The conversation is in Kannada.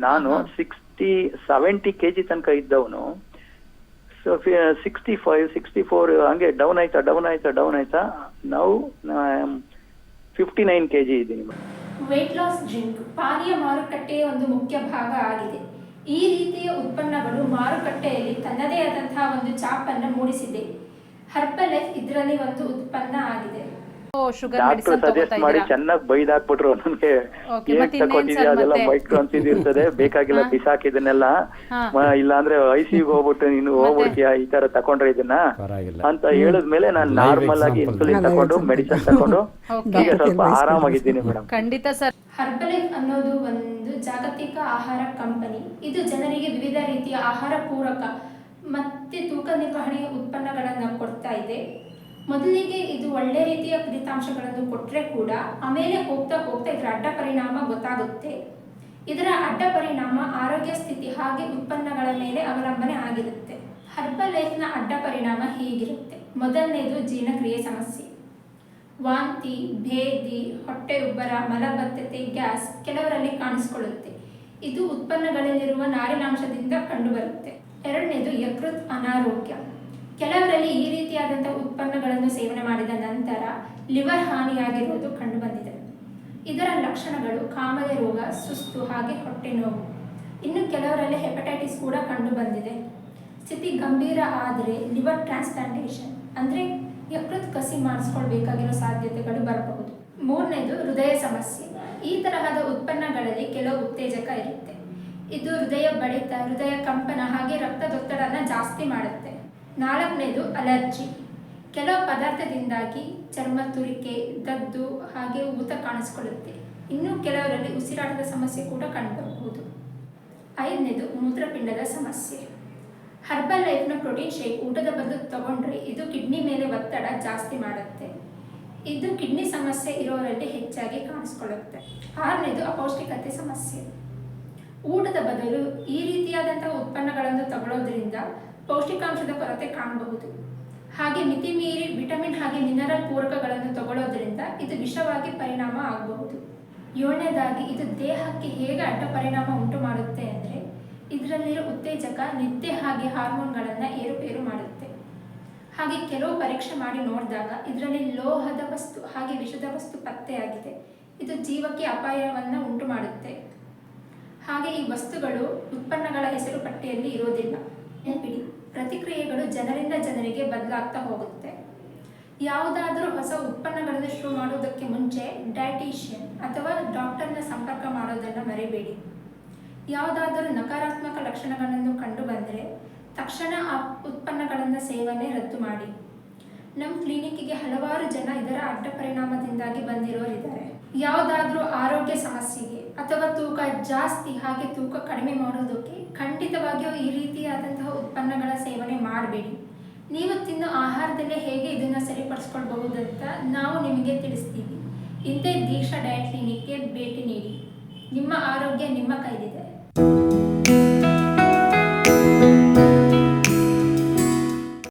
ನಾನು 70 kg ತನಕ ಇದ್ದವನು. ಸೊ 65-64 ಹಂಗೆ ಡೌನ್ ಆಯ್ತಾ ನಾವು 59 kg ಇದ್ದೀನಿ. ವೇಟ್ ಲಾಸ್ ಡ್ರಿಂಕ್ ಪಾನೀಯ ಮಾರುಕಟ್ಟೆಯ ಒಂದು ಮುಖ್ಯ ಭಾಗ ಆಗಿದೆ. ಈ ರೀತಿಯ ಉತ್ಪನ್ನಗಳು ಮಾರುಕಟ್ಟೆಯಲ್ಲಿ ತನ್ನದೇ ಆದಂತಹ ಒಂದು ಛಾಪನ್ನು ಮೂಡಿಸಿದೆ. ಹರ್ಬಲ್ ಲೈಫ್ ಇದರಲ್ಲಿ ಒಂದು ಉತ್ಪನ್ನ ಆಗಿದೆ. ಡಾಕ್ಟರ್ ಸಜೆಸ್ಟ್ ಮಾಡಿ ಚೆನ್ನಾಗಿ ಬೈದಾಕ್ಬಿಟ್ರು ನನಗೆ. ಏನ್ ತಗೋತಿದ್ಯಾ ಅದೆಲ್ಲ ಮೈಕ್ರೋನ್ಸ್ ಇರ್ತದೆ, ಬೇಕಾಗಿಲ್ಲ ಬಿಸಾಕಿದನ್ನೆಲ್ಲ, ಇಲ್ಲ ಅಂದ್ರೆ ICUಗೆ ಹೋಗ್ಬಿಟ್ಟು ನೀನು ಹೋಗ್ಬಿಡ್ತೀಯಾ ಈ ತರ ತಕೊಂಡ್ರೆ ಇದನ್ನ ಅಂತ ಹೇಳಿದ್ಮೇಲೆ ನಾನು ನಾರ್ಮಲ್ ಆಗಿ ಇನ್ಸುಲಿನ್ ತಕೊಂಡು ಮೆಡಿಸಿನ್ ತಕೊಂಡು ಈಗ ಸ್ವಲ್ಪ ಆರಾಮಾಗಿದ್ದೀನಿ ಮೇಡಮ್. ಖಂಡಿತ ಸರ್. ಹರ್ಬಲ್ ಲೈಫ್ ಅನ್ನೋದು ಒಂದು ಜಾಗತಿಕ ಆಹಾರ ಕಂಪನಿ. ಇದು ಜನರಿಗೆ ವಿವಿಧ ರೀತಿಯ ಆಹಾರ ಪೂರಕ ಮತ್ತೆ ತೂಕ ನಿರ್ವಹಣೆಯ ಉತ್ಪನ್ನಗಳನ್ನು ಕೊಡ್ತಾ ಇದೆ. ಮೊದಲಿಗೆ ಇದು ಒಳ್ಳೆ ರೀತಿಯ ಫಲಿತಾಂಶಗಳನ್ನು ಕೊಟ್ಟರೆ ಕೂಡ ಆಮೇಲೆ ಹೋಗ್ತಾ ಇದರ ಅಡ್ಡ ಪರಿಣಾಮ ಗೊತ್ತಾಗುತ್ತೆ. ಇದರ ಅಡ್ಡ ಪರಿಣಾಮ ಆರೋಗ್ಯ ಸ್ಥಿತಿ ಹಾಗೆ ಉತ್ಪನ್ನಗಳ ಮೇಲೆ ಅವಲಂಬನೆ ಆಗಿರುತ್ತೆ. ಹರ್ಬಲ್ ಲೈಫ್ನ ಅಡ್ಡ ಪರಿಣಾಮ ಹೀಗಿರುತ್ತೆ. ಮೊದಲನೇದು ಜೀರ್ಣಕ್ರಿಯೆ ಸಮಸ್ಯೆ, ವಾಂತಿ, ಭೇದಿ, ಹೊಟ್ಟೆ ಉಬ್ಬರ, ಮಲಬದ್ಧತೆ, ಗ್ಯಾಸ್ ಕೆಲವರಲ್ಲಿ ಕಾಣಿಸಿಕೊಳ್ಳುತ್ತೆ. ಇದು ಉತ್ಪನ್ನಗಳಲ್ಲಿರುವ ನಾರಿನಾಂಶದಿಂದ ಕಂಡುಬರುತ್ತೆ. ಎರಡನೇದು ಯಕೃತ್ ಅನಾರೋಗ್ಯ. ಕೆಲವರಲ್ಲಿ ಈ ರೀತಿಯಾದಂತಹ ಉತ್ಪನ್ನಗಳನ್ನು ಸೇವನೆ ಮಾಡಿದ ನಂತರ ಲಿವರ್ ಹಾನಿಯಾಗಿರುವುದು ಕಂಡುಬಂದಿದೆ. ಇದರ ಲಕ್ಷಣಗಳು ಕಾಮಲೆ ರೋಗ, ಸುಸ್ತು ಹಾಗೆ ಹೊಟ್ಟೆ ನೋವು. ಇನ್ನು ಕೆಲವರಲ್ಲಿ ಹೆಪಟೈಟಿಸ್ ಕೂಡ ಕಂಡುಬಂದಿದೆ. ಸ್ಥಿತಿ ಗಂಭೀರ ಆದರೆ ಲಿವರ್ ಟ್ರಾನ್ಸ್ಪ್ಲಾಂಟೇಷನ್ ಅಂದರೆ ಯಕೃತ್ ಕಸಿ ಮಾಡಿಸ್ಕೊಳ್ಬೇಕಾಗಿರೋ ಸಾಧ್ಯತೆಗಳು ಬರಬಹುದು. ಮೂರನೇದು ಹೃದಯ ಸಮಸ್ಯೆ. ಈ ತರಹದ ಉತ್ಪನ್ನಗಳಲ್ಲಿ ಕೆಲವು ಉತ್ತೇಜಕ ಇರುತ್ತೆ. ಇದು ಹೃದಯ ಬಡಿತ, ಹೃದಯ ಕಂಪನ ಹಾಗೆ ರಕ್ತದೊತ್ತಡನ ಜಾಸ್ತಿ ಮಾಡುತ್ತೆ. ನಾಲ್ಕನೇದು ಅಲರ್ಜಿ. ಕೆಲವು ಪದಾರ್ಥದಿಂದಾಗಿ ಚರ್ಮ ತುರಿಕೆ, ದದ್ದು ಹಾಗೆ ಊತ ಕಾಣಿಸ್ಕೊಳ್ಳುತ್ತೆ. ಇನ್ನು ಕೆಲವರಲ್ಲಿ ಉಸಿರಾಟದ ಸಮಸ್ಯೆ ಕೂಡ ಕಂಡುಬರಬಹುದು. ಐದನೇದು ಮೂತ್ರಪಿಂಡದ ಸಮಸ್ಯೆ. ಹರ್ಬಲ್ ಲೈಫ್ನ ಪ್ರೋಟೀನ್ ಶೇಕ್ ಊಟದ ಬದಲು ತಗೊಂಡ್ರೆ ಇದು ಕಿಡ್ನಿ ಮೇಲೆ ಒತ್ತಡ ಜಾಸ್ತಿ ಮಾಡುತ್ತೆ. ಇದು ಕಿಡ್ನಿ ಸಮಸ್ಯೆ ಇರೋರಲ್ಲಿ ಹೆಚ್ಚಾಗಿ ಕಾಣಿಸ್ಕೊಳ್ಳುತ್ತೆ. ಆರನೇದು ಅಪೌಷ್ಟಿಕತೆ ಸಮಸ್ಯೆ. ಊಟದ ಬದಲು ಈ ರೀತಿಯಾದಂತಹ ಉತ್ಪನ್ನಗಳನ್ನು ತಗೊಳ್ಳೋದ್ರಿಂದ ಪೌಷ್ಟಿಕಾಂಶದ ಕೊರತೆ ಕಾಣಬಹುದು. ಹಾಗೆ ಮಿತಿ ಮೀರಿ ವಿಟಮಿನ್ ಹಾಗೆ ಮಿನರಲ್ ಪೂರಕಗಳನ್ನು ತಗೊಳ್ಳೋದ್ರಿಂದ ಇದು ವಿಷವಾಗಿ ಪರಿಣಾಮ ಆಗಬಹುದು. ಏಳನೇದಾಗಿ ಇದು ದೇಹಕ್ಕೆ ಹೇಗೆ ಅಡ್ಡ ಪರಿಣಾಮ ಉಂಟು ಮಾಡುತ್ತೆ ಅಂದರೆ ಇದರಲ್ಲಿರೋ ಉತ್ತೇಜಕ ನಿದ್ದೆ ಹಾಗೆ ಹಾರ್ಮೋನ್ಗಳನ್ನು ಏರುಪೇರು ಮಾಡುತ್ತೆ. ಹಾಗೆ ಕೆಲವು ಪರೀಕ್ಷೆ ಮಾಡಿ ನೋಡಿದಾಗ ಇದರಲ್ಲಿ ಲೋಹದ ವಸ್ತು ಹಾಗೆ ವಿಷದ ವಸ್ತು ಪತ್ತೆಯಾಗಿದೆ. ಇದು ಜೀವಕ್ಕೆ ಅಪಾಯವನ್ನು ಉಂಟು ಮಾಡುತ್ತೆ. ಹಾಗೆ ಈ ವಸ್ತುಗಳು ಉತ್ಪನ್ನಗಳ ಹೆಸರು ಪಟ್ಟಿಯಲ್ಲಿ ಇರೋದಿಲ್ಲ. ನೆನಪಿಡಿ, ಪ್ರತಿಕ್ರಿಯೆಗಳು ಜನರಿಂದ ಜನರಿಗೆ ಬದಲಾಗ್ತಾ ಹೋಗುತ್ತೆ. ಯಾವುದಾದರೂ ಹೊಸ ಉತ್ಪನ್ನಗಳನ್ನು ಶುರು ಮಾಡುವುದಕ್ಕೆ ಮುಂಚೆ ಡಯಟಿಷಿಯನ್ ಅಥವಾ ಡಾಕ್ಟರ್ನ ಸಂಪರ್ಕ ಮಾಡೋದನ್ನು ಮರೆಯಬೇಡಿ. ಯಾವುದಾದರೂ ನಕಾರಾತ್ಮಕ ಲಕ್ಷಣಗಳನ್ನು ಕಂಡು ಬಂದರೆ ತಕ್ಷಣ ಆ ಉತ್ಪನ್ನಗಳನ್ನು ಸೇವನೆ ರದ್ದು ಮಾಡಿ. ನಮ್ಮ ಕ್ಲಿನಿಕ್ಕಿಗೆ ಹಲವಾರು ಜನ ಇದರ ಅಡ್ಡ ಪರಿಣಾಮದಿಂದಾಗಿ ಬಂದಿರೋರಿದ್ದಾರೆ. ಯಾವುದಾದ್ರೂ ಆರೋಗ್ಯ ಸಮಸ್ಯೆಗೆ ಅಥವಾ ತೂಕ ಜಾಸ್ತಿ ಹಾಗೆ ತೂಕ ಕಡಿಮೆ ಮಾಡೋದಕ್ಕೆ ಖಂಡಿತವಾಗಿಯೂ ಈ ರೀತಿಯಾದಂತಹ ಉತ್ಪನ್ನಗಳ ಸೇವನೆ ಮಾಡಬೇಡಿ. ನೀವು ತಿನ್ನೋ ಆಹಾರದಲ್ಲೇ ಹೇಗೆ ಇದನ್ನು ಸರಿಪಡಿಸ್ಕೊಳ್ಬಹುದಂತ ನಾವು ನಿಮಗೆ ತಿಳಿಸ್ತೀವಿ. ಇಂದೇ ದೀಕ್ಷಾ ಡಯಟ್ ಕ್ಲಿನಿಕ್ಗೆ ಭೇಟಿ ನೀಡಿ. ನಿಮ್ಮ ಆರೋಗ್ಯ ನಿಮ್ಮ ಕೈಲಿದೆ.